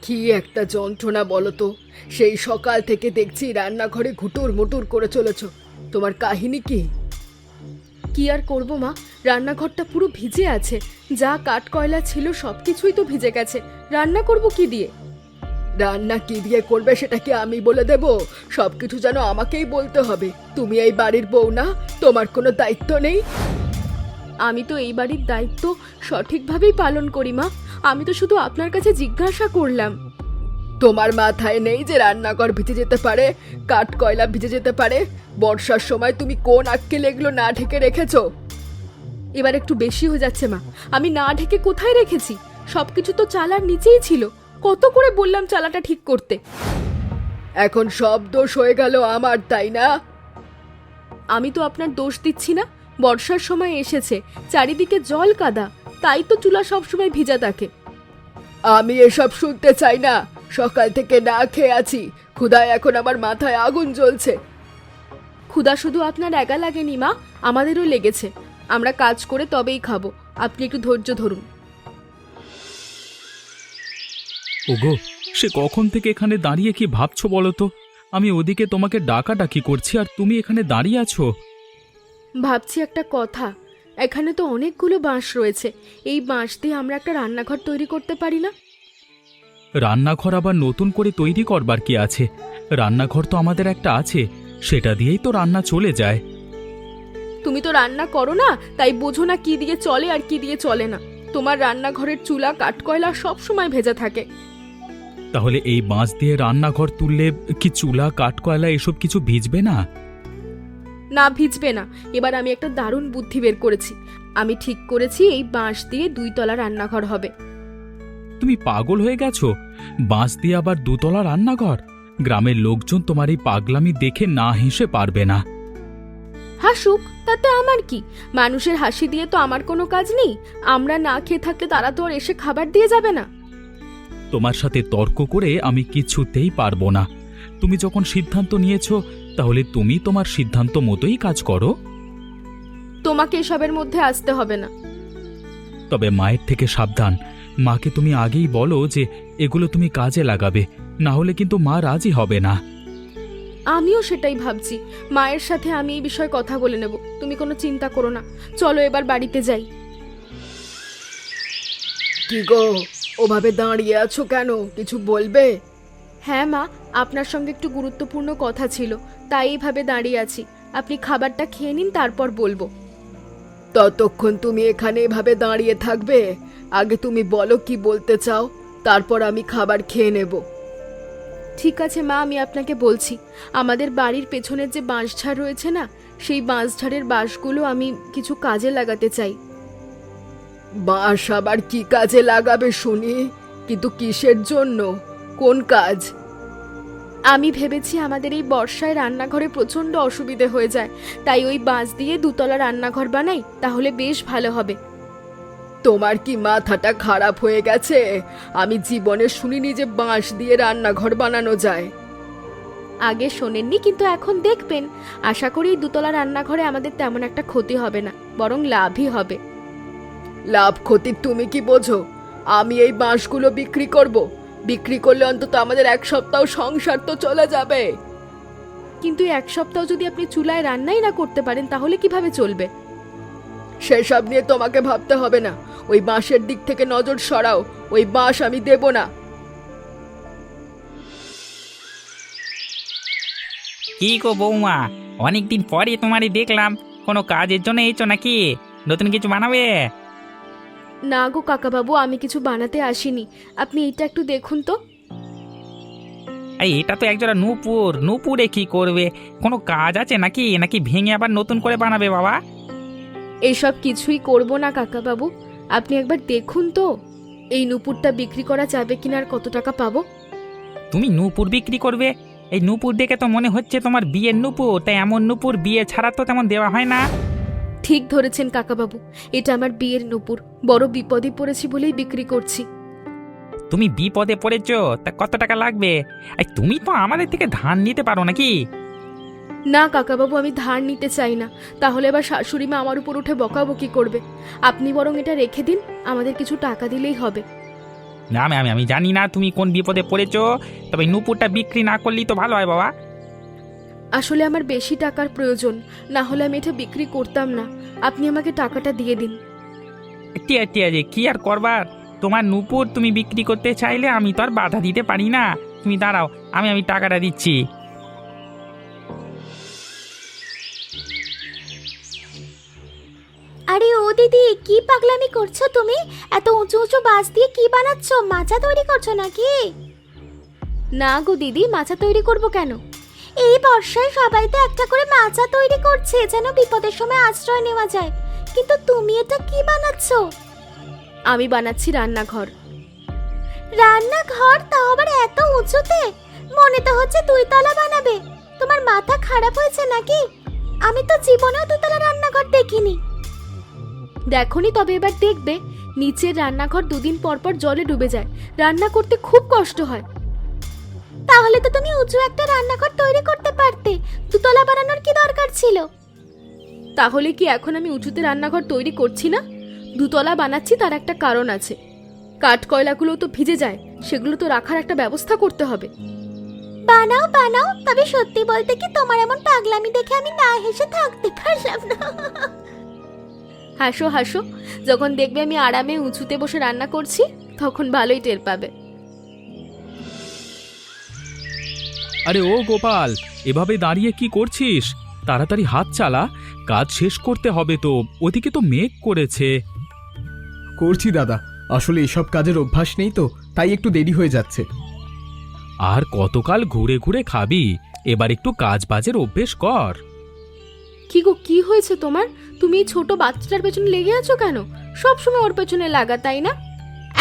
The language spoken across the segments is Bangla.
কি একটা যন্ত্রণা বলো তো। সেই সকাল থেকে দেখছি রান্নাঘরে ঘুটুর মুটুর করে চলেছ। তোমার কাহিনী কি? কি আর করব মা, রান্নাঘরটা পুরো ভিজে আছে। যা কাঠ কয়লা ছিল সব কিছুই তো ভিজে গেছে। রান্না করব কি দিয়ে? রান্না কি দিয়ে করবে সেটা কি আমি বলে দেব? সবকিছু যেন আমাকেই বলতে হবে? তুমি এই বাড়ির বউ না? তোমার কোনো দায়িত্ব নেই? আমি তো এই বাড়ির দায়িত্ব সঠিকভাবেই পালন করি মা। আমি তো শুধু আপনার কাছে জিজ্ঞাসা করলাম। তোমার মাথায় নেই যে রান্নাঘর ভিজে যেতে পারে, কাঠ কয়লা ভিজে যেতে পারে? বর্ষার সময় তুমি কোন আক্কেল এগুলো না ঢেকে রেখেছো? এবার একটু বেশি হয়ে যাচ্ছে মা। আমি না ঢেকে কোথায় রেখেছি? সবকিছু তো চালার নিচেই ছিল। কত করে বললাম চালাটা ঠিক করতে। এখন সব দোষ হয়ে গেল আমার, তাই না? আমি তো আপনার দোষ দিচ্ছি না। বর্ষার সময় এসেছে, চারিদিকে জল কাদা, তাই তো চুলা সবসময় ভিজা থাকে। আমি এসব শুনতে চাই না। সকাল থেকে না খেয়ে আছি, ক্ষুধায় এখন আমার মাথায় আগুন জ্বলছে। ক্ষুধা শুধু আপনার একা লাগেনি মা, আমাদেরও লেগেছে। আমরা কাজ করে তবেই খাবো। আপনি একটু ধৈর্য ধরুন। ওগো, সে কখন থেকে এখানে দাঁড়িয়ে কি ভাবছো বলো তো? আমি ওদিকে তোমাকে ডাকাডাকি করছি আর তুমি এখানে দাঁড়িয়ে আছো। ভাবছি একটা কথা। এখানে তো অনেকগুলো বাঁশ রয়েছে, এই বাঁশ দিয়ে আমরা একটা রান্নাঘর তৈরি করতে পারি না? রান্নাঘর আবার নতুন করে তৈরি করবার কি আছে? রান্নাঘর তো আমাদের একটা আছে, সেটা দিয়েই তো রান্না চলে যায়। তুমি তো রান্না করো না, তাই বোঝো না কি দিয়ে চলে আর কি দিয়ে চলে না। তোমার রান্নাঘরের চুলা কাঠকয়লা সব সময় ভেজা থাকে। তাহলে এই বাঁশ দিয়ে রান্নাঘর তুললে কি চুলা কাঠকয়লা এসব কিছু ভিজবে না? না, ভিজবে না। এবার আমি একটা দারুণ বুদ্ধি বের করেছি। আমি ঠিক করেছি এই বাঁশ দিয়ে 2 তলা রান্নাঘর হবে। তুমি পাগল হয়ে গেছো? বাঁশ দিয়ে আবার 2 তলা রান্নাঘর? গ্রামের লোকজন তোমার এই পাগলামি দেখে না হেসে পারবে না। হাসুক, তাতে আমার কি? মানুষের হাসি দিয়ে তো আমার কোনো কাজ নেই। আমরা না খেয়ে থাকলে তারা তো আর এসে খাবার দিয়ে যাবে না। তোমার সাথে তর্ক করে আমি কিছুতেই পারবো না। তুমি যখন সিদ্ধান্ত নিয়েছো, তাহলে তুমি তোমার সিদ্ধান্ত মতোই কাজ করো। তোমাকে এসবের মধ্যে আসতে হবে না। তবে মায়ের থেকে সাবধান। মাকে তুমি আগেই বলো যে এগুলো তুমি কাজে লাগাবে, না হলে কিন্তু মা রাজি হবে না। আমিও সেটাই ভাবছি। মায়ের সাথে আমি এই বিষয়ে কথা বলে নেব। তুমি কোনো চিন্তা করো না। চলো এবার বাড়িতে যাই। কি গো, ওভাবে দাঁড়িয়ে আছো কেন? কিছু বলবে? হ্যাঁ মা, আপনার সঙ্গে একটু গুরুত্বপূর্ণ কথা ছিল, তাই এইভাবে দাঁড়িয়ে আছি। আপনি খাবারটা খেয়ে নিন, তারপর বলবো। ততক্ষণ তুমি এখানে এভাবে দাঁড়িয়ে থাকবে? আগে তুমি বলো কি বলতে চাও, তারপর আমি খাবার খেয়ে নেব। ঠিক আছে মা, আমি আপনাকে বলছি। আমাদের বাড়ির পেছনের যে বাঁশঝাড় রয়েছে না, সেই বাঁশঝাড়ের বাঁশগুলো আমি কিছু কাজে লাগাতে চাই। বাঁশ আবার কি কাজে লাগাবে শুনি? কিন্তু কিসের জন্য? কোন কাজ? আমি ভেবেছি আমাদের এই বর্ষায় রান্নাঘরে প্রচণ্ড অসুবিধে হয়ে যায়, তাই ওই বাঁশ দিয়ে 2 তলা রান্নাঘর বানাই, তাহলে বেশ ভালো হবে। তোমার কি মাথাটা খারাপ হয়ে গেছে? আমি জীবনে শুনিনি যে বাঁশ দিয়ে রান্নাঘর বানানো যায়। আগে শোনেননি, কিন্তু এখন দেখবেন। আশা করি এই 2 তলা রান্নাঘরে আমাদের তেমন একটা ক্ষতি হবে না, বরং লাভই হবে। লাভ ক্ষতি তুমি কি বোঝো? আমি এই বাঁশগুলো বিক্রি করব। বিক্রি করলে অন্তত আমাদের 1 সপ্তাহ সংসার তো চলে যাবে। কিন্তু 1 সপ্তাহ যদি আপনি চুলায় রান্নাই না করতে পারেন, তাহলে কিভাবে চলবে? সেসব নিয়ে তোমাকে ভাবতে হবে না। ওই বাঁশের দিক থেকে নজর সরাও। ওই বাঁশ আমি দেব না। কি গো বৌমা, অনেকদিন পরে তোমারই দেখলাম। কোনো কাজের জন্য এইছো নাকি? নতুন কিছু বানাবে? না গো কাকাবাবু, আমি কিছু বানাতে আসিনি। আপনি এটা একটু দেখুন তো। এই এটা তো একজোড়া নূপুর। নূপুরে কি করবে? কোনো কাজ আছে নাকি? নাকি ভেঙে আবার নতুন করে বানাবে বাবা? এইসব কিছুই করব না কাকাবাবু, আপনি একবার দেখুন তো এই নূপুরটা বিক্রি করা যাবে কিনা, আর কত টাকা পাবো। তুমি নূপুর বিক্রি করবে? এই নূপুর দেখে তো মনে হচ্ছে তোমার বিয়ের নূপুর। তাই এমন নূপুর বিয়ে ছাড়া তো তেমন দেওয়া হয় না। ঠিক ধরেছেন কাকাবাবু, এটা আমার বিয়ের নূপুর। বড় বিপদে পড়েছি বলেই বিক্রি করছি। তুমি বিপদে পড়েছো? তা কত টাকা লাগবে? এই তুমি তো আমাদের থেকে ধার নিতে পারো নাকি? না কাকাবাবু, আমি ধার নিতে চাই না। তাহলে এবার শাশুড়ি মা আমার উপর উঠে বকাবকি করবে। আপনি বরং এটা রেখে দিন, আমাদের কিছু টাকা দিলেই হবে। না আমি জানি না তুমি কোন বিপদে পড়েছো, তবে নুপুরটা বিক্রি না করলেই তো ভালো হয় বাবা। আসলে আমার বেশি টাকার প্রয়োজন, না হলে আমি এটা বিক্রি করতাম না। আপনি আমাকে টাকাটা দিয়ে দিন। ঠিক আছে, কি আর করবার, তোমার নুপুর তুমি বিক্রি করতে চাইলে আমি তো আর বাধা দিতে পারি না। তুমি দাঁড়াও, আমি টাকাটা দিচ্ছি। আরে ও দিদি, কি পাগলামি করছো তুমি? এত উঁচু উঁচু বাঁশ দিয়ে কি বানাচ্ছ? মাচা তৈরি করছো নাকি? না গো দিদি, মাচা তৈরি করব কেন? এই বর্ষায় সবাই তো একটা করে মাচা তৈরি করছে, যেন বিপদের সময় আশ্রয় নেওয়া যায়। কিন্তু তুমি এটা কি বানাচ্ছো? আমি বানাচ্ছি রান্নাঘর। রান্নাঘর, তাও আবার এত উঁচুতে? মনে তো হচ্ছে 2 তলা বানাবে। তোমার মাথা খারাপ হয়েছে নাকি? আমি তো জীবনেও 2 তলা রান্নাঘর দেখিনি। দেখনি? তবে এবার দেখবে, নিচের রান্নাঘর 2 দিন পর পর জলে ডুবে যায়। রান্না করতে খুব কষ্ট হয়। তাহলে তো তুমি উঁচু একটা রান্নাঘর তৈরি করতে পারতে। 2 তলা বানানোর কি দরকার ছিল? তাহলে কি এখন আমি উঁচুতে রান্নাঘর তৈরি করছি না? 2 তলা বানাচ্ছি, তার একটা কারণ আছে। কাঠ কয়লাগুলো তো ভিজে যায়, সেগুলো তো রাখার একটা ব্যবস্থা করতে হবে। বানাও বানাও, তবে সত্যি বলতে কি তোমার এমন পাগলামি দেখে আমি না হেসে থাকতে পারলাম না। হাসো হাসো, যখন দেখবে আমি আরামে উঁচুতে বসে রান্না করছি, তখন ভালোই টের পাবে। আরে ও গোপাল, এভাবে দাঁড়িয়ে কি করছিস? তাড়াতাড়ি হাত চালা, কাজ শেষ করতে হবে তো। ওদিকে তো মেঘ করেছে। করছি দাদা, আসলে এসব কাজের অভ্যাস নেই তো, তাই একটু দেরি হয়ে যাচ্ছে। আর কতকাল ঘুরে ঘুরে খাবি? এবার একটু কাজ বাজের অভ্যেস কর। কি গো, কি হয়েছে তোমার? তুমি এই ছোট বাচ্চাটার পেছনে লেগে আছো কেন? সব সময় ওর পেছনে লাগা, তাই না?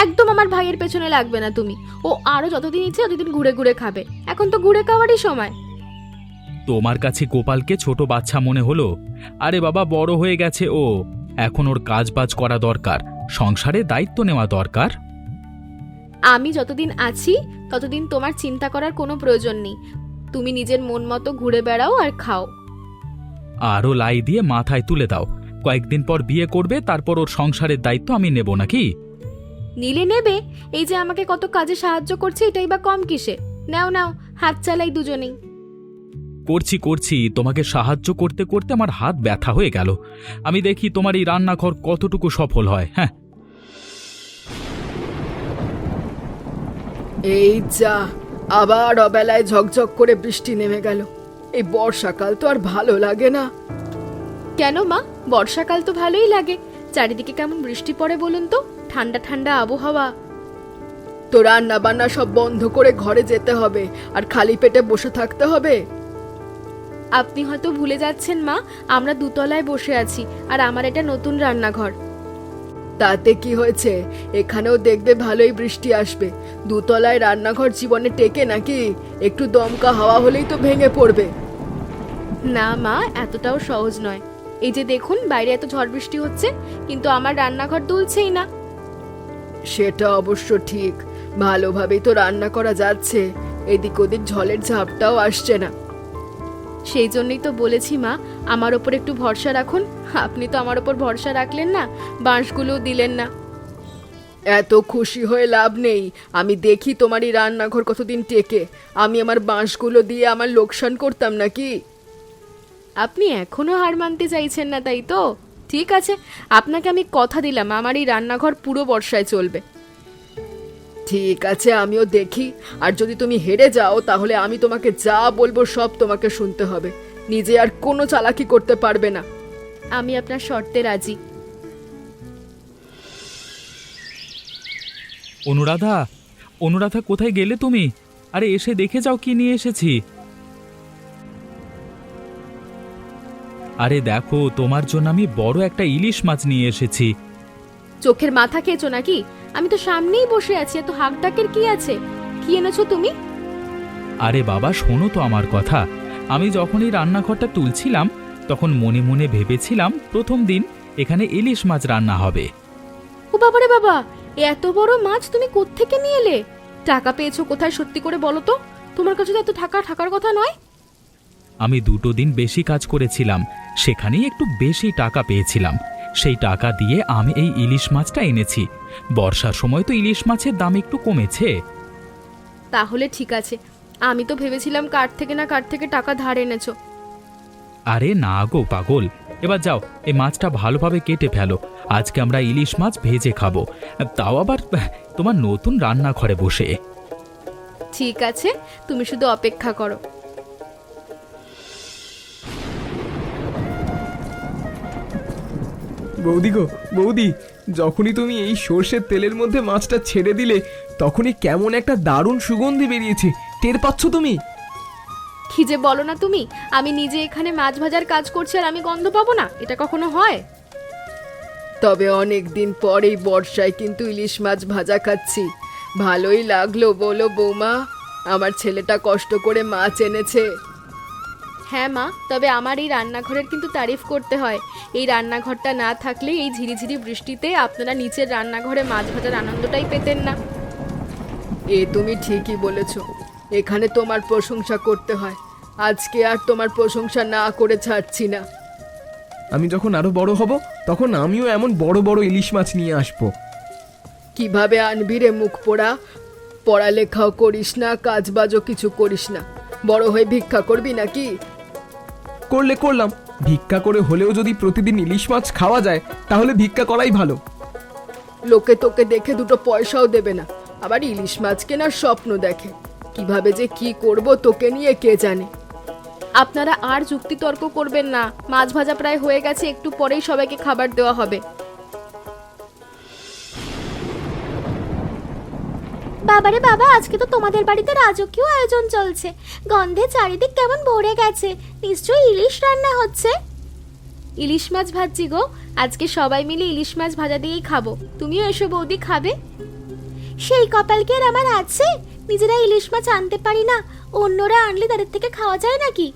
একদম আমার ভাইয়ের পেছনে লাগবে না তুমি। ও আরো যতদিন ইচ্ছে ততদিন ঘুরে ঘুরে খাবে। এখন তো ঘুরে খাওয়ারই সময়। তোমার কাছে গোপালকে ছোট বাচ্চা মনে হলো? আরে বাবা, বড় হয়ে গেছে ও। এখন ওর কাজ বাজ করা দরকার, সংসারে দায়িত্ব নেওয়া দরকার। আমি যতদিন আছি ততদিন তোমার চিন্তা করার কোনো প্রয়োজন নেই। তুমি নিজের মন মতো ঘুরে বেড়াও আর খাও। আরও লাই দিয়ে মাথায় তুলে দাও। কয়েকদিন পর বিয়ে করবে, তারপর ওর সংসারের দায়িত্ব আমি নেব নাকি? নিলে নেবে, এই যে আমাকে কত কাজে সাহায্য করছে, এটাই বা কম কিসে? নাও নাও, হাত চালাই দুজনেই। করছি, তোমাকে সাহায্য করতে করতে আমার হাত ব্যথা হয়ে গেল। আমি দেখি তোমার এই রান্নাঘর কতটুকু সফল হয়। হ্যাঁ, এই যা, আবার অবেলায় ঝকঝক করে বৃষ্টি নেমে গেল। এই বর্ষাকাল তো আর ভালো লাগে না। কেন মা, বর্ষাকাল তো ভালোই লাগে। চারিদিকে কেমন বৃষ্টি পড়ে বলুন তো, ঠান্ডা ঠান্ডা আবহাওয়া। তো রান্না বান্না সব বন্ধ করে ঘরে যেতে হবে, আর খালি পেটে বসে থাকতে হবে। আপনি হয়তো ভুলে যাচ্ছেন মা, আমরা 2 তলায় বসে আছি, আর আমার এটা নতুন রান্নাঘর। তাতে কি হয়েছে? এখানেও দেখবে ভালোই বৃষ্টি আসবে। 2 তলায় রান্নাঘর জীবনে টেকে নাকি? একটু দমকা হাওয়া হলেই তো ভেঙে পড়বে। না মা, এতটাও সহজ নয়। এই যে দেখুন, বাইরে এত ঝড় বৃষ্টি হচ্ছে, কিন্তু আমার রান্নাঘর দুলছেই না। সেটা অবশ্য ঠিক, ভালোভাবেই তো রান্না করা যাচ্ছে। এদিক ওদিক ঝড়ের ঝাপটাও আসছে না। সেই জন্যই তো বলেছি মা, আমার ওপর একটু ভরসা রাখুন। আপনি তো আমার ওপর ভরসা রাখলেন না, বাঁশগুলোও দিলেন না। এত খুশি হয়ে লাভ নেই। আমি দেখি তোমারই রান্নাঘর কতদিন টেকে। আমি আমার বাঁশগুলো দিয়ে আমার লোকসান করতাম নাকি? আপনি এখনো হার মানতে চাইছেন না, তাই তো? ঠিক আছে, আপনাকে আমি কথা দিলাম, আমার এই রান্নাঘর পুরো বর্ষায় চলবে। ঠিক আছে, আমিও দেখি। আর যদি তুমি হেরে যাও, তাহলে আমি তোমাকে যা বলবো সব তোমাকে শুনতে হবে। নিজে আর কোনো চালাকি করতে পারবে না। আমি আপনার শর্তে রাজি। অনুরাধা, কোথায় গেলে তুমি? আরে এসে দেখে যাও কি নিয়ে এসেছি। আরে দেখো, তোমার জন্য আমি বড় একটা ইলিশ মাছ নিয়ে এসেছি। চোখের মাথা খেয়েছো নাকি? আমি তো সামনেই বসে আছি, এত হাঁক ডাকের কি আছে? কি এনেছো তুমি? আরে বাবা, শোনো তো আমার কথা। আমি যখন এই রান্নাঘরটা তুলছিলাম, তখন মনে মনে ভেবেছিলাম প্রথম দিন এখানে ইলিশ মাছ রান্না হবে। ও বাবারে বাবা, এত বড় মাছ তুমি কোত্থেকে নিয়ে এলে? টাকা পেয়েছো কোথায়, সত্যি করে বলো তো? তোমার কাছে তো এত টাকা থাকার কথা নয়। আমি 2 দিন বেশি কাজ করেছিলাম, সেখানেই একটু বেশি টাকা পেয়েছিলাম। সেই টাকা দিয়ে আমি এই ইলিশ মাছটা এনেছি। বর্ষার সময় তো ইলিশ মাছের দাম একটু কমেছে। তাহলে ঠিক আছে, আমি তো ভেবেছিলাম কার থেকে না কার থেকে টাকা ধার এনেছো। আরে না গো পাগল, এবার যাও এই মাছটা ভালোভাবে কেটে ফেলো। আজকে আমরা ইলিশ মাছ ভেজে খাবো, তাও আবার তোমার নতুন রান্নাঘরে বসে। ঠিক আছে, তুমি শুধু অপেক্ষা করো। বৌদি গো বৌদি, যখনই তুমি এই সর্ষের তেলের মধ্যে মাছটা ছেড়ে দিলে তখনই কেমন একটা দারুণ সুগন্ধি বেরিয়েছে, টের পাচ্ছ তুমি? কি যে বলো না তুমি, আমি নিজে এখানে মাছ ভাজার কাজ করছি আর আমি গন্ধ পাবো না? এটা কখনো হয়? তবে অনেক দিন পর এই বর্ষায় কিন্তু ইলিশ মাছ ভাজা খাচ্ছি, ভালোই লাগলো বলো বৌমা। আমার ছেলেটা কষ্ট করে মাছ এনেছে। হ্যাঁ মা, তবে আমার এই রান্নাঘরের কিন্তু তারিফ করতে হয়। এই রান্নাঘরটা না থাকলে এই ঝিরিঝিরি বৃষ্টিতে আপনারা নিচের রান্নাঘরে মাছ ভাজার আনন্দটাই পেতেন না। এ তুমি ঠিকই বলেছ, এখানে তোমার প্রশংসা করতে হয়। আজকে আর তোমার প্রশংসা না করে ছাড়ছি না। আমি যখন আরো বড় হব তখন আমিও এমন বড় বড় ইলিশ মাছ নিয়ে আসবো। কিভাবে আনবি রে মুখ পোড়া? পড়ালেখাও করিস না, কাজবাজও কিছু করিস না, বড় হয়ে ভিক্ষা করবি নাকি? করলাম, ভিক্ষা করে হলেও যদি প্রতিদিন ইলিশ মাছ খাওয়া যায় তাহলে ভিক্ষা করাই ভালো। লোকে তোকে দেখে দুটো পয়সাও দেবে না, আবার ইলিশ মাছ কেনার স্বপ্ন দেখে। কিভাবে যে কি করব তোকে নিয়ে কে জানে। আপনারা আর যুক্তিতর্ক করবেন না, মাছ ভাজা প্রায় হয়ে গেছে, একটু পরেই সবাইকে খাবার দেওয়া হবে। বাবারে বাবা, আজকে তো তোমাদের বাড়িতে রাজকীয় আয়োজন চলছে। গন্ধে চারিদিক কেমন ভরে গেছে, নিশ্চয়ই ইলিশ রান্না হচ্ছে। ইলিশ মাছ ভাজছি গো, আজকে সবাই মিলে ইলিশ মাছ ভাজা দিয়েই খাবো। তুমিও এসো বৌদি, খাবে? সেই কপাল কি আর আমার আছে? নিজেরা ইলিশ মাছ আনতে পারি না, অন্যরা আনলে তাদের থেকে খাওয়া যায় নাকি?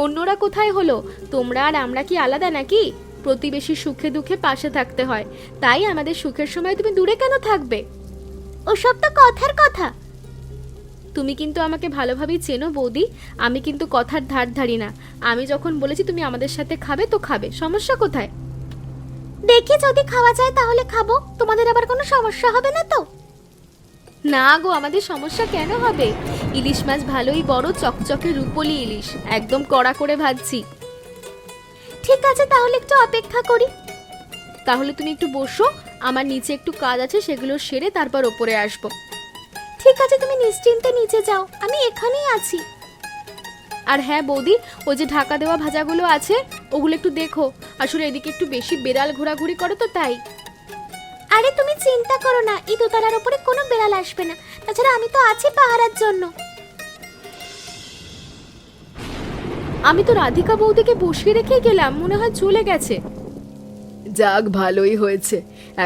অন্যরা কোথায় হলো? তোমরা আর আমরা কি আলাদা নাকি? প্রতিবেশী সুখে দুঃখে পাশে থাকতে হয়, তাই আমাদের সুখের সময় তুমি দূরে কেন থাকবে? ওসব তো কথার কথা। তুমি কিন্তু আমাকে ভালোভাবেই চেনো বৌদি, আমি কিন্তু কথার ধার ধারি না। আমি যখন বলেছি তুমি আমাদের সাথে খাবে তো খাবে, সমস্যা কোথায়? দেখি যদি খাওয়া যায় তাহলে খাবো, তোমাদের আবার কোনো সমস্যা হবে না তো? না গো, আমাদের সমস্যা কেন হবে? ইলিশ মাছ ভালোই বড় চকচকে রূপলি ইলিশ, একদম কড়া করে ভাজছি। ঠিক আছে, তাহলে একটু অপেক্ষা করি। তাহলে তুমি একটু বসো, আমার নিচে একটু কাজ আছে, সেগুলো সেরে তারপর ওপরে আসবো। ঠিক আছে, তুমি নিশ্চিন্তে নিচে যাও, আমি এখানেই আছি। আর হ্যাঁ বৌদি, ওই যে ঢাকা দেওয়া ভাজাগুলো আছে ওগুলো একটু দেখো, আসলে এদিকে একটু বেশি বেড়াল ঘোরাঘুরি করে তো তাই। আরে তুমি চিন্তা করো না, এই দোতলার উপরে কোনো বেড়াল আসবে না, তাছাড়া আমি তো আছি পাহারার জন্য। আমি তো রাধিকা বৌদিকে বসিয়ে রেখে গেলাম, মনে হয় চলে গেছে। যাক, ভালোই হয়েছে,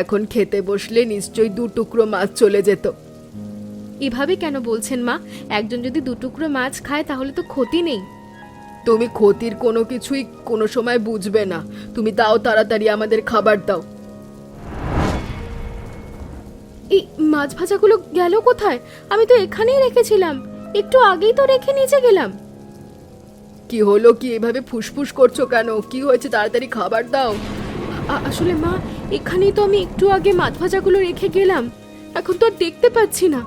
এখন খেতে বসলে নিশ্চয়ই 2 টুকরো মাছ চলে যেত। এভাবে কেন বলছেন মা? একজন যদি 2 টুকরো মাছ খায় তাহলে তো ক্ষতি নেই। তুমি ক্ষতির কোনো কিছুই কোনো সময় বুঝবে না। তুমি দাও, তাড়াতাড়ি আমাদের খাবার দাও। এই মাছ ভাজাগুলো গেল কোথায়? আমি তো এখানেই রেখেছিলাম, একটু আগেই তো রেখে নিচে গেলাম। কি হলো কি, এভাবে ফুসফুস করছো কেন? কি হয়েছে? তাড়াতাড়ি খাবার দাও। আসলে মা, এখানেই তো আমি একটু আগে মাছ ভাজাগুলো রেখে গেলাম, এখন তো আর দেখতে পাচ্ছি না।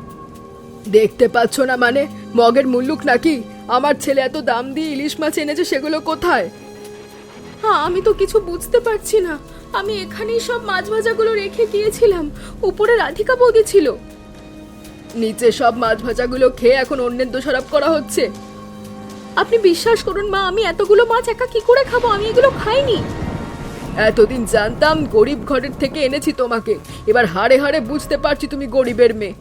দেখতে পাচ্ছ না মানে? মগের মুল্লুক নাকি? আমার ছেলে এত দাম দিয়ে ইলিশ মাছ এনেছে, সেগুলো কোথায়? হ্যাঁ, আমি তো কিছু বুঝতে পারছি না। আমি এখানেই সব মাছ ভাজাগুলো রেখে গিয়েছিলাম, উপরে রাধিকা বৌদি ছিল। নিচে সব মাছ ভাজাগুলো খেয়ে এখন অন্যের দোষারোপ করা হচ্ছে। আপনি বিশ্বাস করুন মা, আমি এতগুলো মাছ একা কি করে খাবো? আমি এগুলো খাইনি। এতদিন জানতাম গরিব ঘরের থেকে এনেছি তোমাকে, এবার হাড়ে হাড়ে বুঝতে পারছি তুমি গরিবের মেয়ে।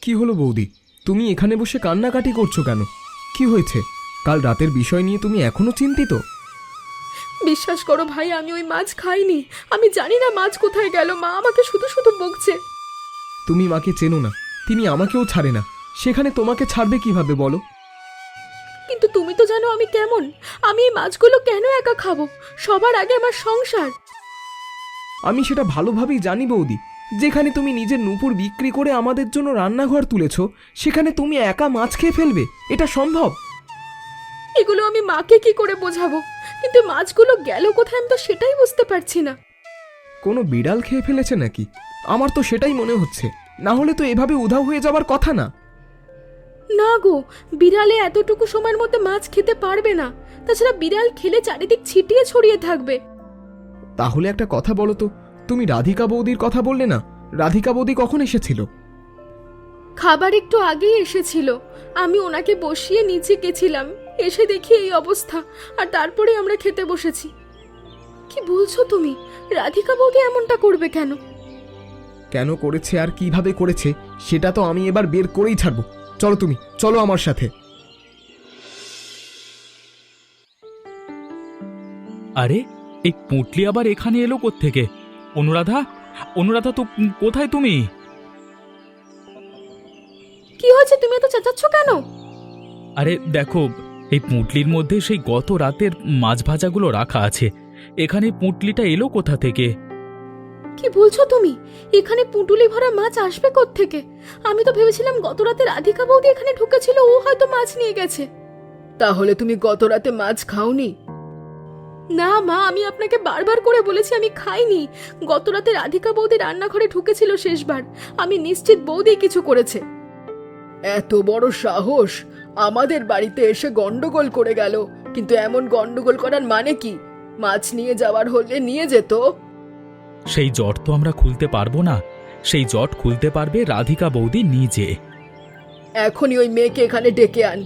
কি হলো বৌদি, তুমি এখানে বসে কান্নাকাটি করছো কেন? কি হয়েছে? কাল রাতের বিষয় নিয়ে তুমি এখনো চিন্তিত? বিশ্বাস করো ভাই, আমি ওই মাছ খাইনি। আমি জানি না মাছ কোথায় গেল, মা আমাকে শুধু শুধু বকছে। তুমি মাকে চেনো না, তিনি আমাকেও ছাড়ে না, সেখানে তোমাকে ছাড়বে কিভাবে বলো? কিন্তু তুমি তো জানো আমি কেমন। আমি এই মাছগুলো কেন একা খাবো? সবার আগে আমার সংসার। আমি সেটা ভালোভাবেই জানি বৌদি, যেখানে তুমি নিজের নূপুর বিক্রি করে আমাদের জন্য রান্নাঘর তুলেছো, সেখানে তুমি একা মাছ খেয়ে ফেলবে? এটা সম্ভব? এগুলো আমি মাকে কি করে বোঝাবো? কিন্তু মাছগুলো গেল কোথায় আমি তো সেটাই বুঝতে পারছি না। কোনো বিড়াল খেয়ে ফেলেছে নাকি? আমার তো সেটাই মনে হচ্ছে। না হলে তো এভাবে উধাও হয়ে যাবার কথা না। না গো, বিড়ালে এতটুকু সময়ের মধ্যে মাছ খেতে পারবে না। তাছাড়া বিড়াল খেলে চারিদিক ছিটিয়ে ছড়িয়ে থাকবে। তাহলে একটা কথা বলো তো, তুমি রাধিকা বৌদির কথা বললে না, রাধিকা বৌদি কখন এসেছিল? খাবার একটু আগেই এসেছিল, আমি ওনাকে বসিয়ে নিচে গেছিলাম, এসে দেখি এই অবস্থা, আর তারপরে আমরা খেতে বসেছি। কি বলছো তুমি? রাধিকা বৌদি এমনটা করবে কেন? কেন করেছে আর কিভাবে করেছে সেটা তো আমি এবার বের করেই ছাড়বো। চলো তুমি, চলো আমার সাথে। আরে এই পুঁটলি আবার এখানে এলো কোত্থেকে? অনুরাধা, অনুরাধা তো কোথায় তুমি? কি হয়েছে, তুমি এত চেঁচাচ্ছ কেন? আরে দেখো, এই পুঁটলির মধ্যে সেই গত রাতের মাছ ভাজাগুলো রাখা আছে। এখানে পুঁটলিটা এলো কোথা থেকে? কি বলছো তুমি? এখানে পুঁটুলি ভরা মাছ আসবে কোত্থেকে? আমি তো ভেবেছিলাম গত রাতে রাধিকা বৌদি এখানে ঢুকেছিল, ও হয়তো মাছ নিয়ে গেছে। তাহলে তুমি গত রাতে মাছ খাওনি? না মা, আমি আপনাকে বারবার করে বলেছি আমি খাইনি। গত রাতে রাধিকা বৌদি রান্নাঘরে ঢুকেছিল শেষবার, আমি নিশ্চিত বৌদি কিছু করেছে। এত বড় সাহস! আমাদের বাড়িতে এসে গন্ডগোল করে গেল। কিন্তু এমন গন্ডগোল করার মানে কি? মাছ নিয়ে যাওয়ার হলে নিয়ে যেত। সেই জট তো আমরা খুলতে পারবো না। সেই জট খুলতে পারবে রাধিকা বৌদি নিজে। এখনই ওই মেয়েকে এখানে ডেকে আন।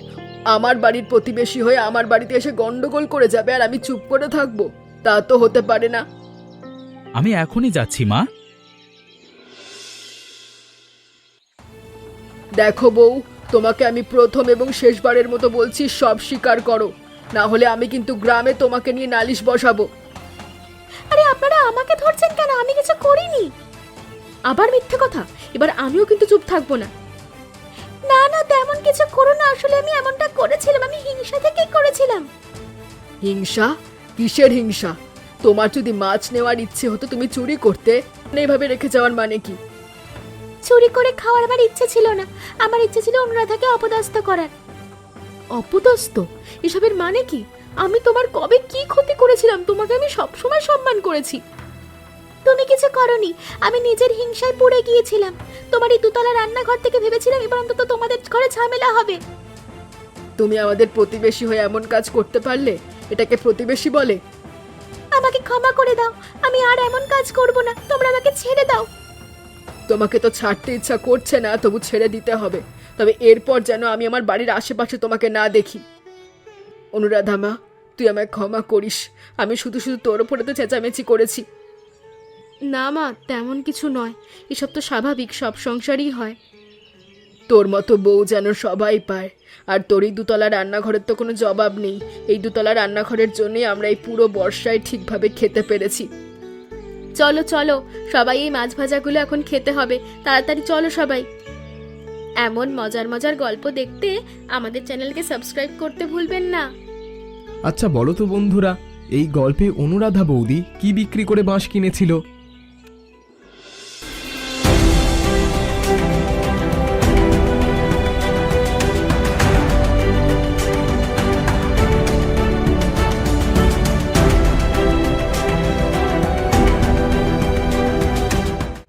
আমার বাড়ির প্রতিবেশী হয়ে আমার বাড়িতে এসে গন্ডগোল করে যাবে আর আমি চুপ করে থাকবো? তা তো হতে পারে না। আমি এখনই যাচ্ছি মা। দেখো বউ, তোমাকে আমি প্রথম এবং শেষবারের মতো বলছি, সব স্বীকার করো, না হলে আমি কিন্তু গ্রামে তোমাকে নিয়ে নালিশ বসাবো। আরে আপনারা আমাকে ধরছেন কেন? আমি কিছু করিনি। আবার মিথ্যে কথা? এবার আমিও কিন্তু চুপ থাকবো না। না না, তেমন কিছু করো না। আসলে আমি এমনটা করেছিলাম, আমি হিংসা থেকেই করেছিলাম। হিংসা? কিসের হিংসা? তোমার যদি মাছ নেওয়ার ইচ্ছে হতো তুমি চুরি করতে, এইভাবে রেখে যাওয়ার মানে কি? চুরি করে খাওয়ার আমার ইচ্ছে ছিল না, আমার ইচ্ছে ছিল অনুরাধাকে অপদস্থ করার। অপদস্থ? এসবের মানে কি? আমি তোমার কবে কি ক্ষতি করেছিলাম? তোমাকে আমি সবসময় সম্মান করেছি। তুমি কিছু করনি, আমি নিজের হিংসায় পড়ে গিয়েছিলাম। তোমার এই দুতলা রান্নাঘর থেকে ভেবেছিলাম এবার অন্তত তোমাদের ঘরে ঝামেলা হবে। তুমি আমাদের প্রতিবেশী হয়ে এমন কাজ করতে পারলে? এটাকে প্রতিবেশী বলে? আমাকে ক্ষমা করে দাও, আমি আর এমন কাজ করব না। তোমরা আমাকে ছেড়ে দাও। তোমাকে তো ছাড়তে ইচ্ছা করছে না, তবু ছেড়ে দিতে হবে। তবে এরপর যেন আমি আমার বাড়ির আশেপাশে তোমাকে না দেখি। অনুরাধা মা, তুই আমায় ক্ষমা করিস। আমি শুধু শুধু তোর উপরে তো চেঁচামেচি করেছি। না মা, তেমন কিছু নয়, এসব তো স্বাভাবিক, সব সংসারই হয়। তোর মতো বউ যেন সবাই পায়। আর তোর এই দুতলা রান্নাঘরের তো কোনো জবাব নেই। এই দুতলা রান্নাঘরের জন্যই আমরা এই পুরো বর্ষায় ঠিকভাবে খেতে পেরেছি। চলো চলো, সবাই এই মাছ ভাজাগুলো এখন খেতে হবে, তাড়াতাড়ি চলো সবাই। এমন মজার মজার গল্প দেখতে আমাদের চ্যানেলকে সাবস্ক্রাইব করতে ভুলবেন না। আচ্ছা বলো তো বন্ধুরা, এই গল্পে অনুরাধা বৌদি কি বিক্রি করে বাঁশ কিনেছিল?